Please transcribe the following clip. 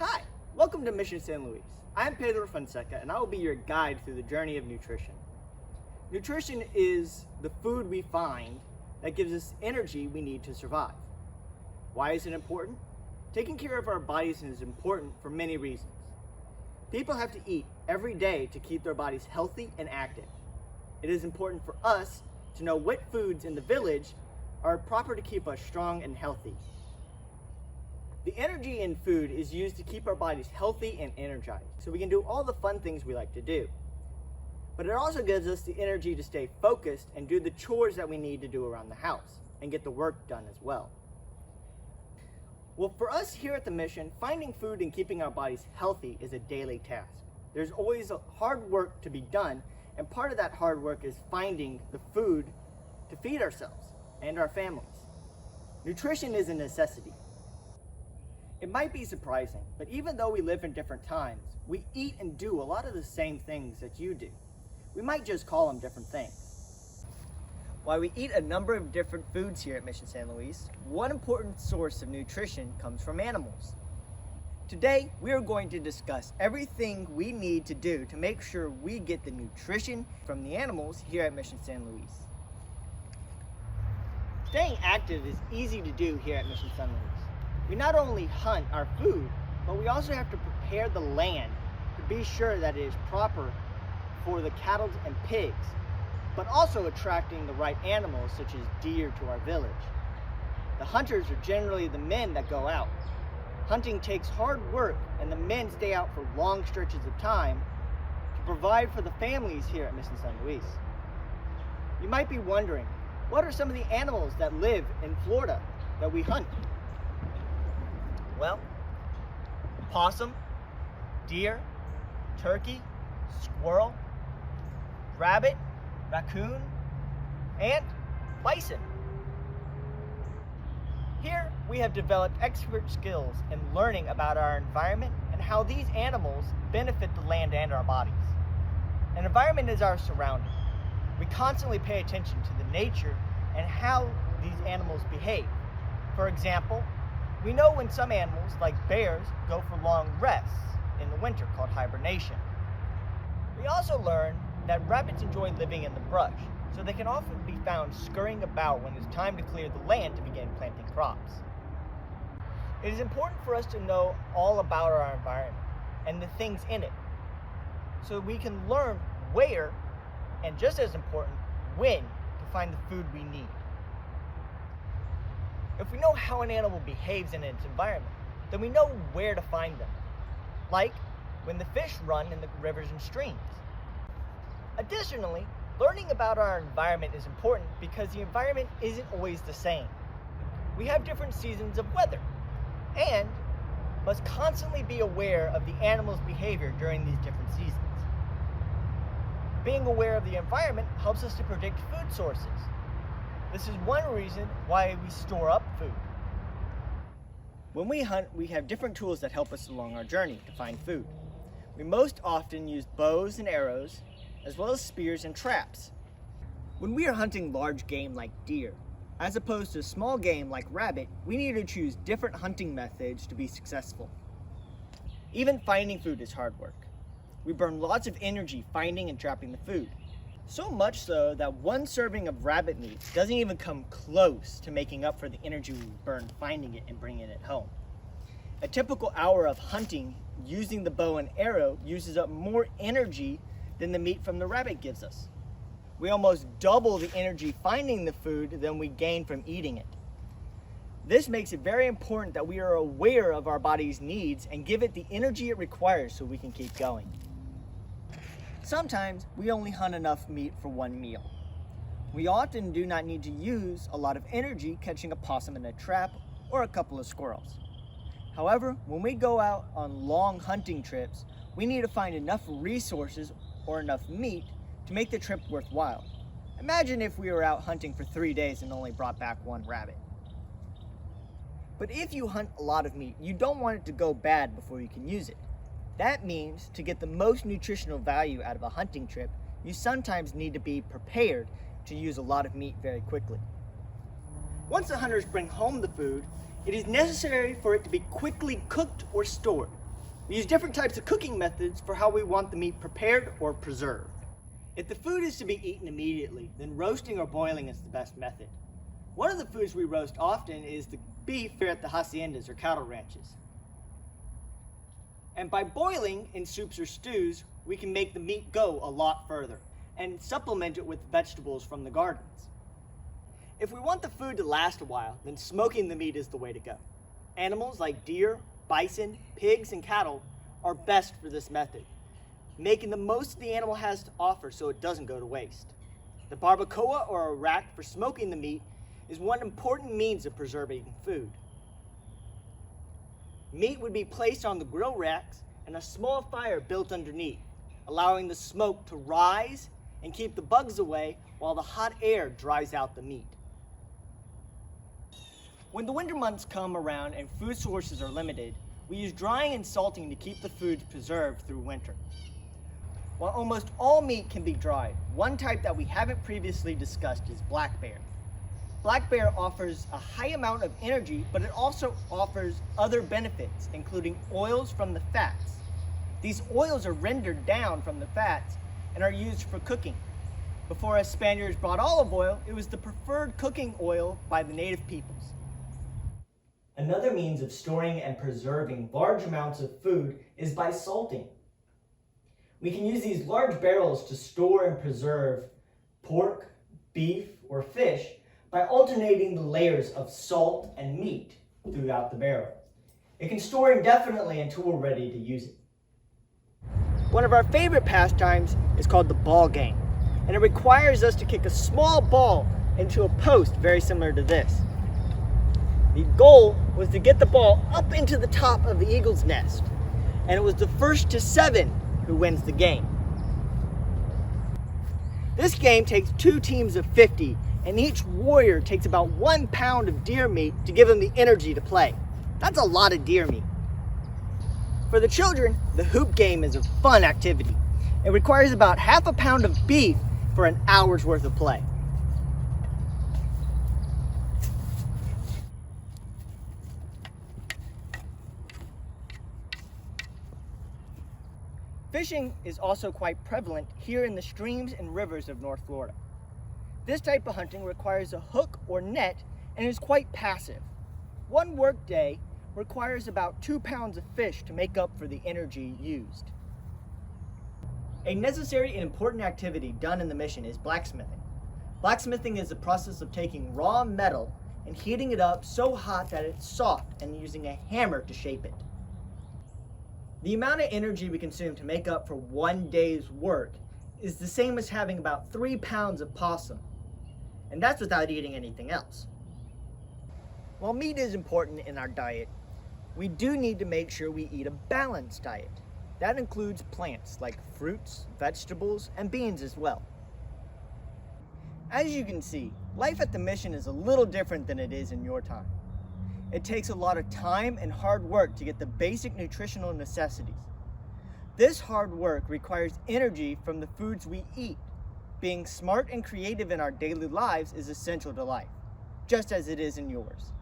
Hi, welcome to Mission San Luis. I'm Pedro Francesca and I will be your guide through the journey of nutrition. Nutrition is the food we find that gives us energy we need to survive. Why is it important? Taking care of our bodies is important for many reasons. People have to eat every day to keep their bodies healthy and active. It is important for us to know what foods in the village are proper to keep us strong and healthy. The energy in food is used to keep our bodies healthy and energized, so we can do all the fun things we like to do. But it also gives us the energy to stay focused and do the chores that we need to do around the house, and get the work done as well. Well, for us here at the Mission, finding food and keeping our bodies healthy is a daily task. There's always hard work to be done, and part of that hard work is finding the food to feed ourselves and our families. Nutrition is a necessity. It might be surprising, but even though we live in different times, we eat and do a lot of the same things that you do. We might just call them different things. While we eat a number of different foods here at Mission San Luis, one important source of nutrition comes from animals. Today, we are going to discuss everything we need to do to make sure we get the nutrition from the animals here at Mission San Luis. Staying active is easy to do here at Mission San Luis. We not only hunt our food, but we also have to prepare the land to be sure that it is proper for the cattle and pigs, but also attracting the right animals such as deer to our village. The hunters are generally the men that go out. Hunting takes hard work and the men stay out for long stretches of time to provide for the families here at Mission San Luis. You might be wondering, what are some of the animals that live in Florida that we hunt? Well, possum, deer, turkey, squirrel, rabbit, raccoon, and bison. Here we have developed expert skills in learning about our environment and how these animals benefit the land and our bodies. An environment is our surrounding. We constantly pay attention to the nature and how these animals behave. For example, we know when some animals, like bears, go for long rests in the winter called hibernation. We also learn that rabbits enjoy living in the brush, so they can often be found scurrying about when it's time to clear the land to begin planting crops. It is important for us to know all about our environment and the things in it, so we can learn where, and just as important, when to find the food we need. If we know how an animal behaves in its environment, then we know where to find them, like when the fish run in the rivers and streams. Additionally, learning about our environment is important because the environment isn't always the same. We have different seasons of weather, and must constantly be aware of the animal's behavior during these different seasons. Being aware of the environment helps us to predict food sources. This is one reason why we store up food. When we hunt, we have different tools that help us along our journey to find food. We most often use bows and arrows, as well as spears and traps. When we are hunting large game like deer, as opposed to small game like rabbit, we need to choose different hunting methods to be successful. Even finding food is hard work. We burn lots of energy finding and trapping the food. So much so that one serving of rabbit meat doesn't even come close to making up for the energy we burn finding it and bringing it home. A typical hour of hunting using the bow and arrow uses up more energy than the meat from the rabbit gives us. We almost double the energy finding the food than we gain from eating it. This makes it very important that we are aware of our body's needs and give it the energy it requires so we can keep going. Sometimes we only hunt enough meat for one meal. We often do not need to use a lot of energy catching a possum in a trap or a couple of squirrels. However, when we go out on long hunting trips, we need to find enough resources or enough meat to make the trip worthwhile. Imagine if we were out hunting for 3 days and only brought back one rabbit. But if you hunt a lot of meat, you don't want it to go bad before you can use it. That means to get the most nutritional value out of a hunting trip, you sometimes need to be prepared to use a lot of meat very quickly. Once the hunters bring home the food, it is necessary for it to be quickly cooked or stored. We use different types of cooking methods for how we want the meat prepared or preserved. If the food is to be eaten immediately, then roasting or boiling is the best method. One of the foods we roast often is the beef here at the haciendas or cattle ranches. And by boiling in soups or stews, we can make the meat go a lot further and supplement it with vegetables from the gardens. If we want the food to last a while, then smoking the meat is the way to go. Animals like deer, bison, pigs, and cattle are best for this method, making the most the animal has to offer so it doesn't go to waste. The barbacoa or a rack for smoking the meat is one important means of preserving food. Meat would be placed on the grill racks and a small fire built underneath, allowing the smoke to rise and keep the bugs away while the hot air dries out the meat. When the winter months come around and food sources are limited, we use drying and salting to keep the foods preserved through winter. While almost all meat can be dried, one type that we haven't previously discussed is black bear. Black bear offers a high amount of energy, but it also offers other benefits, including oils from the fats. These oils are rendered down from the fats and are used for cooking. Before us Spaniards brought olive oil, it was the preferred cooking oil by the native peoples. Another means of storing and preserving large amounts of food is by salting. We can use these large barrels to store and preserve pork, beef, or fish by alternating the layers of salt and meat throughout the barrel. It can store indefinitely until we're ready to use it. One of our favorite pastimes is called the ball game, and it requires us to kick a small ball into a post very similar to this. The goal was to get the ball up into the top of the eagle's nest, and it was the first to 7 who wins the game. This game takes 2 teams of 50, and each warrior takes about 1 pound of deer meat to give them the energy to play. That's a lot of deer meat. For the children, the hoop game is a fun activity. It requires about half a pound of beef for an hour's worth of play. Fishing is also quite prevalent here in the streams and rivers of North Florida. This type of hunting requires a hook or net and is quite passive. One work day requires about 2 pounds of fish to make up for the energy used. A necessary and important activity done in the mission is blacksmithing. Blacksmithing is the process of taking raw metal and heating it up so hot that it's soft and using a hammer to shape it. The amount of energy we consume to make up for 1 day's work is the same as having about 3 pounds of possum, and that's without eating anything else. While meat is important in our diet, we do need to make sure we eat a balanced diet. That includes plants like fruits, vegetables, and beans as well. As you can see, life at the mission is a little different than it is in your time. It takes a lot of time and hard work to get the basic nutritional necessities. This hard work requires energy from the foods we eat. Being smart and creative in our daily lives is essential to life, just as it is in yours.